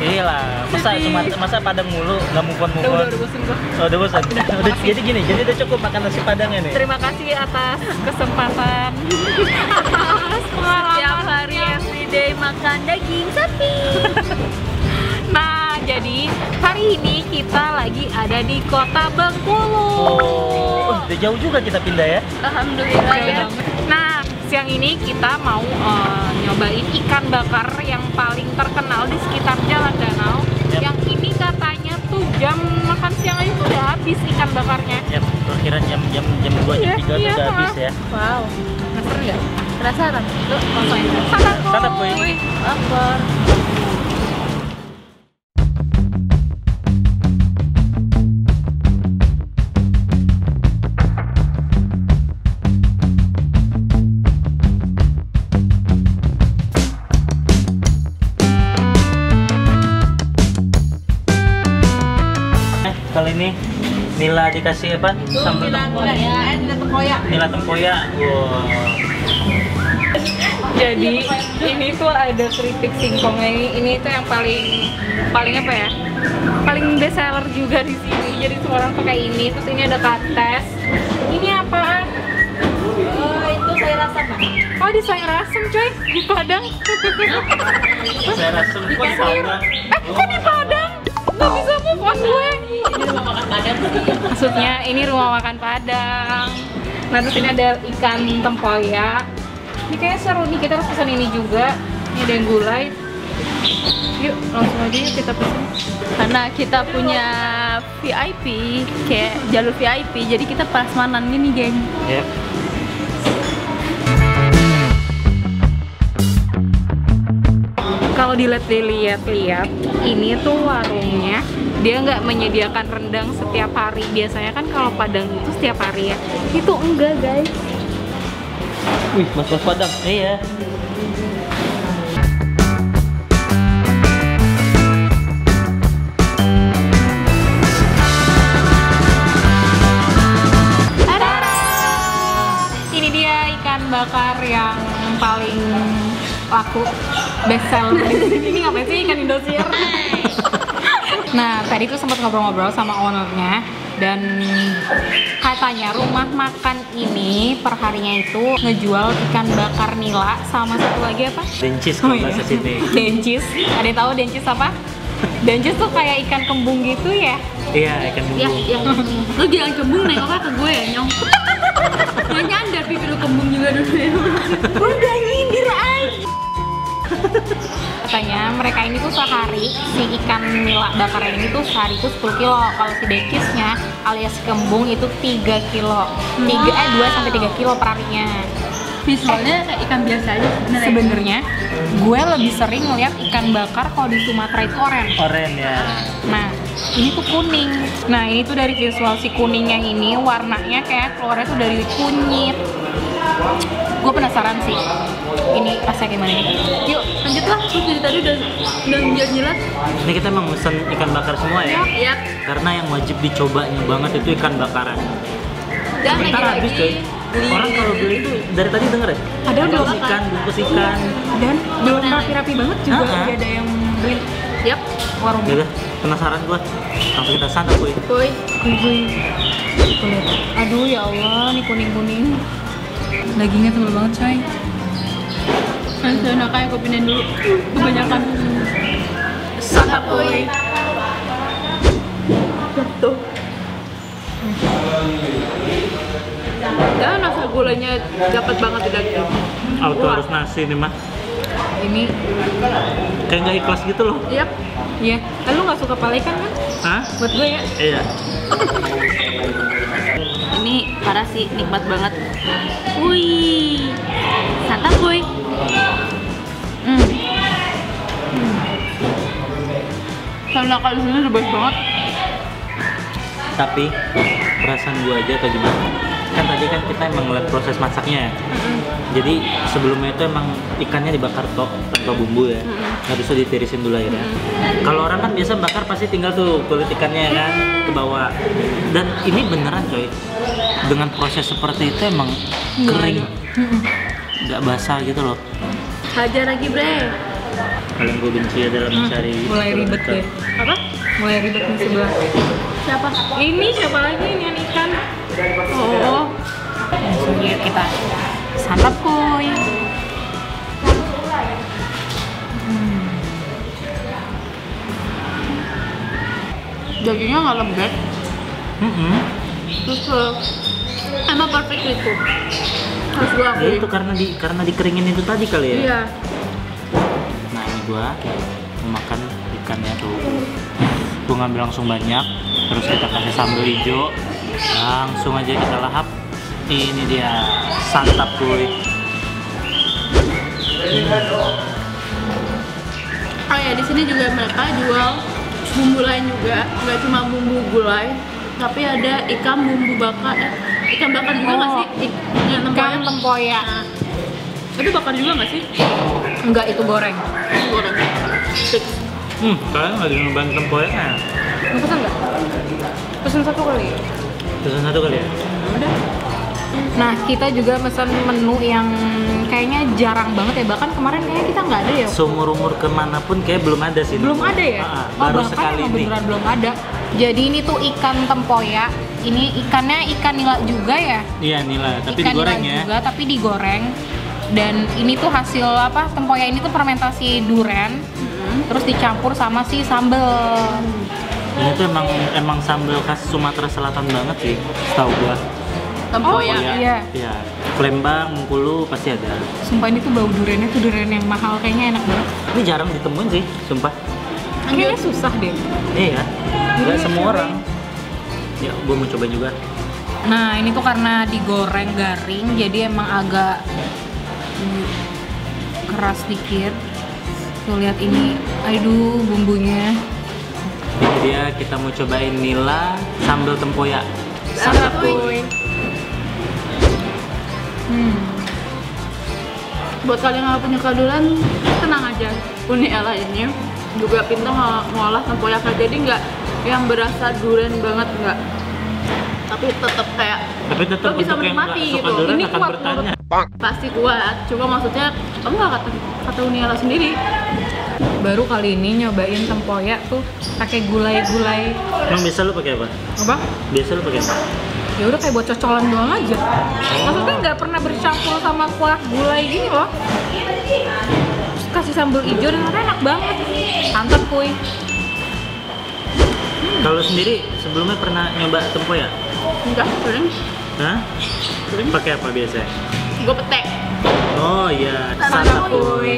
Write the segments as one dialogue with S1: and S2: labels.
S1: Iyalah, masa Padang mulu, nggak move on.
S2: Udah bosan gua.
S1: Oh, udah bosan. Jadi gini, jadi udah cukup makan nasi Padangnya nih.
S2: Terima kasih atas kesempatan, atas pengalaman.
S3: Setiap hari everyday makan daging sapi.
S2: Nah, jadi hari ini kita lagi ada di Kota Bengkulu.
S1: Oh, udah jauh juga kita pindah ya.
S3: Alhamdulillah ya.
S2: Nah, siang ini kita mau nyobain ikan bakar yang paling terkenal di sekitar Jalan Danau.
S1: Yap.
S2: Yang ini katanya tuh jam makan siang aja tuh udah habis ikan bakarnya.
S1: Ya, perkiraan jam 2 jam 3
S2: Iya,
S1: udah habis ya.
S3: Wow.
S2: Penasaran nggak?
S3: Penasaran? Tuh, langsung aja.
S1: Santap, Boy.
S3: Lapar.
S1: Kali ini Nila dikasih apa? Sambal tempoyak. Nila tempoyak. Wow.
S2: Jadi ini tuh ada keripik singkongnya ini tuh yang paling apa ya? Paling best seller juga di sini. Jadi semua orang pakai ini. Terus ini ada kates. Ini apaan?
S3: Itu sayur asam, Pak.
S2: Oh, di sayur asem coy, di Padang.
S1: Saya rasa kok di Padang.
S2: Kok di Padang? Gak bisa move on gue.
S3: Ini rumah makan Padang.
S2: Maksudnya ini rumah makan Padang. Nah, terus ini ada ikan tempoyak. Ini kayaknya seru nih, kita harus pesan ini juga. Ini ada yang gulai. Yuk, langsung aja yuk kita pesan.
S3: Karena kita punya VIP, kayak jalur VIP, jadi kita prasmanan gini, geng.
S1: Ya.
S2: Kalau dilihat-lihat, ini tuh warungnya dia nggak menyediakan rendang setiap hari. Biasanya kan kalau Padang itu setiap hari ya. Itu enggak, guys.
S1: Wih, mas Padang. Iya.
S2: Ini dia ikan bakar yang paling laku, best seller di sini. Ini ngapain sih ikan Indosiar? Nah, tadi tuh sempat ngobrol-ngobrol sama ownernya dan katanya rumah makan ini perharinya itu ngejual ikan bakar nila sama satu lagi apa?
S1: Dencis kalau bahasa sini.
S2: Dencis. Ada yang tahu dencis apa? Dencis tuh kayak ikan kembung gitu ya?
S1: Iya, ikan
S3: Ya,
S1: bumbu.
S3: ya. Lu jangan kembung nengoknya ke gue ya, Nyong. Gak nyadar pipi lu kembung juga dulu ya.
S2: Udah nyindir aja. Katanya mereka ini tuh sehari si ikan nila bakar ini tuh sehari tuh 10 kilo. Kalau si decisnya alias kembung itu 3 kilo. 2 sampai 3 kilo per harinya.
S3: Visualnya kayak ikan biasa aja sebenarnya.
S2: Sebenarnya gue lebih sering ngeliat ikan bakar kalau di Sumatera itu oren.
S1: Oren ya.
S2: Nah, ini tuh kuning. Nah, ini tuh dari visual si kuningnya ini warnanya kayak keluarnya tuh dari kunyit. Gue penasaran sih. Ini rasanya gimana nih?
S3: Yuk, lanjutlah. Terus dari tadi udah jelas-jelas.
S1: Ini kita emang mesen ikan bakar semua ya.
S3: Ya.
S1: Karena yang wajib dicobanya banget itu ikan bakaran.
S3: Dan
S1: Bentar habis coy. Orang kalau beli itu dari tadi denger ya?
S2: Padahal belum
S1: bungkus ikan.
S2: Dan belum rapi-rapi banget juga
S1: Ah.
S2: ada yang beli
S3: Yap.
S2: warung.
S1: Udah, penasaran gua. Langsung kita santap boy.
S3: Boy.
S2: Aduh ya Allah, nih kuning-kuning. Dagingnya tebal banget coy.
S3: Enak kayak gue pindahin dulu. Kebanyakan.
S1: Santap boy.
S3: Tuh. Dan rasa gulanya dapat banget di daging.
S1: Auto harus nasi nih mah.
S2: Ini,
S1: Kayak nggak ikhlas gitu loh.
S3: Yap.
S2: ya, lu nggak suka pala ikan kan?
S1: Hah?
S2: Buat gue ya.
S1: Iya.
S3: Ini parah sih, nikmat banget. Wih. Santap, boy. Karena kalau sini udah baik banget.
S1: Tapi perasaan gua aja atau gimana? Kan tadi kan kita emang ngeliat proses masaknya ya. Jadi sebelumnya itu emang ikannya dibakar tanpa bumbu ya. Nggak bisa ditirisin dulu akhirnya. Kalau orang kan biasa bakar pasti tinggal tuh kulit ikannya kan ke bawah. Dan ini beneran coy. Dengan proses seperti itu emang kering. Nggak basah gitu loh.
S3: Hajar lagi, bre.
S1: paling gue benci adalah mencari
S2: mulai ribet deh.
S3: Apa?
S2: Mulai ribet nih sebelah.
S3: Siapa?
S2: Ini siapa lagi ini yang ikan?
S3: Oh,
S2: Langsung yuk kita santap kuy.
S3: dagingnya nggak lembek. Terus emang perfect itu. Harus gua
S1: Ya
S3: akui.
S1: itu karena dikeringin itu tadi kali ya.
S3: Iya.
S1: Nah ini gua mau makan ikannya tuh. Gua ngambil langsung banyak, terus kita kasih sambal hijau, langsung aja kita lahap. Ini dia santap kuy.
S3: Oh ya, di sini juga mereka jual bumbu lain juga, nggak cuma bumbu gulai, tapi ada ikan bumbu bakar, ikan bakar juga nggak
S2: Oh.
S3: sih? Yang
S2: Ikan tempoyak.
S3: Nah, itu bakar juga nggak sih?
S2: Enggak, itu goreng.
S3: Goreng. Fix.
S1: Kalian lagi nyobain tempoyaknya?
S2: Mau pesan nggak? Pesan satu kali.
S1: Pesan satu kali ya?
S3: Udah.
S2: Nah, kita juga pesan menu yang kayaknya jarang banget ya. Bahkan kemarin kayaknya kita nggak ada ya.
S1: Seumur-umur kemanapun kayak belum ada sih.
S2: Belum ada ya?
S1: Baru
S2: bahkan
S1: sekali
S2: emang
S1: ini.
S2: beneran belum ada. Jadi ini tuh ikan tempoyak. Ini ikannya ikan nila juga ya?
S1: Iya nila, tapi
S2: Ikan
S1: digoreng
S2: nila
S1: ya.
S2: juga, tapi digoreng. Dan ini tuh hasil apa? Tempoyak ini tuh fermentasi duren. Terus dicampur sama si sambel.
S1: Ini tuh emang sambal khas Sumatera Selatan banget sih, setahu gua.
S3: Tempoyak.
S2: iya.
S1: Iya. Palembang, Bengkulu pasti ada.
S2: Sumpah ini tuh bau durennya tuh duren yang mahal, kayaknya enak banget.
S1: Ini jarang ditemuin sih, sumpah.
S2: Kayaknya susah deh.
S1: Iya. Nggak
S2: Iya,
S1: semua
S2: cobain.
S1: orang. Ya, gua mau coba juga.
S2: Nah ini tuh karena digoreng garing, jadi emang agak keras dikit. Tuh lihat ini, aduh bumbunya.
S1: Ini dia kita mau cobain nila sambal tempoyak. Santap kuy.
S3: Buat kalian yang nggak punya kadulan, tenang aja. Uni Ella ini juga pintar ngolah tempoyak, jadi nggak yang berasa duren banget, nggak. Tapi tetap kayak
S1: Tapi tetap
S3: lo bisa
S1: untuk yang nggak
S3: menikmati
S1: suka
S3: gitu.
S1: durian
S3: Ini
S1: akan
S3: kuat
S1: bertanya.
S3: pasti kuat. Cuma maksudnya enggak kata Uni Ella sendiri.
S2: Baru kali ini nyobain tempoyak tuh pakai gulai-gulai.
S1: Emang biasa lu pakai apa?
S2: Apa?
S1: Biasa lu pakai apa?
S2: Ya udah kayak buat cocolan doang aja. Maksudnya nggak pernah bercampur sama kuah gulai gini loh. Terus kasih sambal hijau dan enak banget. Santap kuy.
S1: Kalau sendiri sebelumnya pernah nyoba tempoyak?
S3: Enggak, sering.
S1: Hah? Pakai apa biasanya?
S3: Gue petek.
S1: Oh iya,
S3: Santap
S1: santap
S3: kuy.
S1: kuy.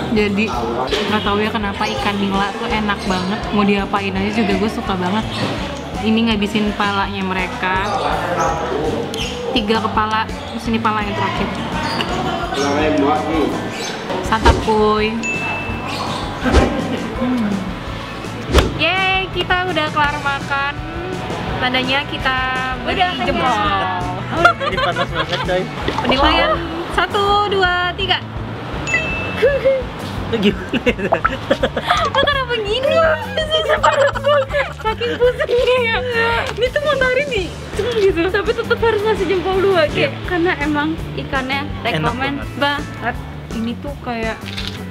S2: Jadi nggak tahu ya kenapa ikan nila tuh enak banget. Mau diapain aja juga gue suka banget. Ini ngabisin palanya mereka. 3 kepala, terus ini pala yang terakhir. Santap kuy. Yeay, kita udah kelar makan. Tandanya kita beri jempol.
S1: Ini panas banget coy.
S2: Penilaian 1, 2, 3.
S1: Itu gimana?
S2: Lo kenapa gini? Susah banget saking pusingnya ya. Ini tuh mau tarik nih, cuma gitu.
S3: Tapi tetap harus ngasih jempol 2 kayak karena emang ikannya rekomen banget.
S2: Ini tuh kayak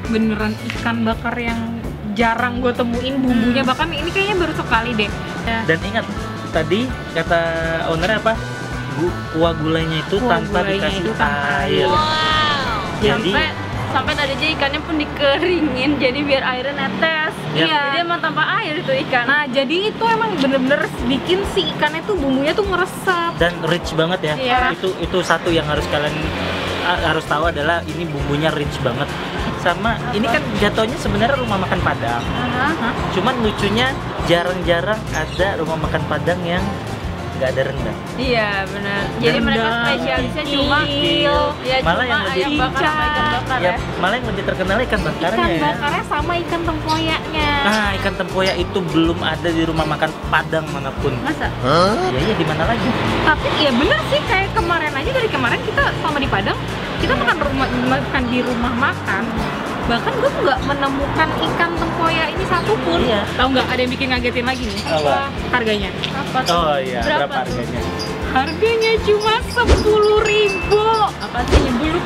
S2: beneran ikan bakar yang jarang gue temuin bumbunya. Bahkan ini kayaknya baru sekali deh. Ya.
S1: Dan ingat, tadi kata ownernya apa? Kuah gulainya itu
S2: Kuah
S1: tanpa
S2: gulainya
S1: dikasih
S2: itu tanpa
S1: air. Jadi
S3: Sampai tadi aja ikannya pun dikeringin jadi biar airnya netes.
S1: Iya.
S3: Jadi emang tanpa air itu ikan.
S2: Nah jadi itu emang bener-bener bikin si ikannya tuh bumbunya tuh ngeresap.
S1: dan rich banget ya.
S3: Iya.
S1: Itu satu yang harus kalian harus tahu adalah ini bumbunya rich banget. Sama ini kan jatuhnya sebenarnya rumah makan Padang. Cuman lucunya jarang-jarang ada rumah makan Padang yang nggak ada rendang.
S3: Iya benar. Jadi mereka
S2: Rendang,
S3: spesialisnya cuma
S2: kikil,
S3: ya
S1: malah
S3: cuma
S1: yang lebih
S3: ayam bakar sama ikan bakar
S1: Ya,
S3: ya.
S1: malah yang lebih terkenal ikan bakarnya
S2: Ikan
S1: ya.
S2: bakarnya sama ikan tempoyaknya.
S1: Nah, ikan tempoyak itu belum ada di rumah makan Padang manapun.
S3: Masa?
S1: Ya iya, di mana lagi?
S2: Tapi ya bener sih kayak kemarin aja, dari kemarin kita sama di Padang kita makan di rumah makan Bahkan gue tuh nggak menemukan ikan tempoyak ini satupun.
S1: Iya.
S2: Tahu nggak ada yang bikin ngagetin lagi nih?
S1: Apa?
S2: Harganya.
S3: Apa tuh?
S1: Oh iya, berapa
S3: tuh?
S1: harganya?
S2: Harganya cuma 10.000.
S3: Apa sih nyebul?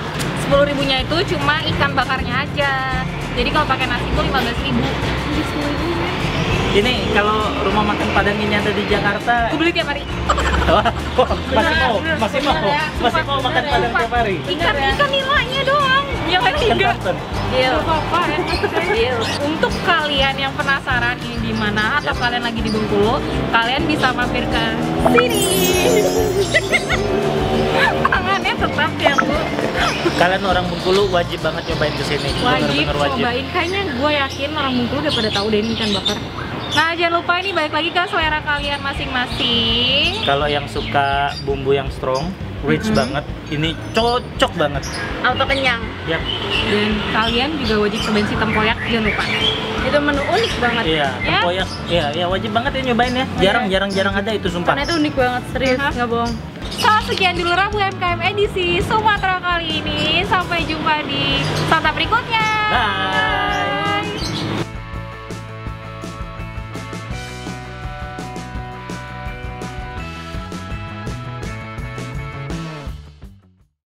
S2: 10.000-nya itu cuma ikan bakarnya aja. Jadi kalau pakai nasi itu 15.000.
S1: Ini kalau rumah makan Padang ini ada di Jakarta.
S2: Gue beli tiap hari.
S1: Wah, masih mau makan Padang tiap hari.
S2: Ikan nilainya doang. Yang lain
S1: Ikan
S2: enggak.
S1: Banten.
S3: Deal.
S2: Apa-apa ya.
S3: Deal.
S2: Untuk kalian yang penasaran ini di mana atau kalian lagi di Bengkulu, kalian bisa mampir ke sini. Tangannya tetap ya, Bu.
S1: Kalian orang Bengkulu wajib banget cobain kesini.
S2: Wajib
S1: Bener-bener wajib.
S2: cobain. Kayaknya gue yakin orang Bengkulu udah pada tahu deh ini ikan bakar. Nah, jangan lupa ini balik lagi ke selera kalian masing-masing.
S1: Kalau yang suka bumbu yang strong, rich banget, ini cocok banget.
S3: Auto kenyang.
S1: Yap.
S2: Dan kalian juga wajib cobain si tempoyak, jangan lupa.
S3: Itu menu unik banget.
S1: Iya,
S2: Ya.
S1: tempoyak. Iya, wajib banget ya nyobain ya. Jarang ada itu sumpah.
S3: Karena itu unik banget, serius,
S2: Hah?
S3: nggak bohong.
S2: So, sekian dulu Rabu MKM edisi Sumatera kali ini. Sampai jumpa di santap berikutnya.
S1: Bye.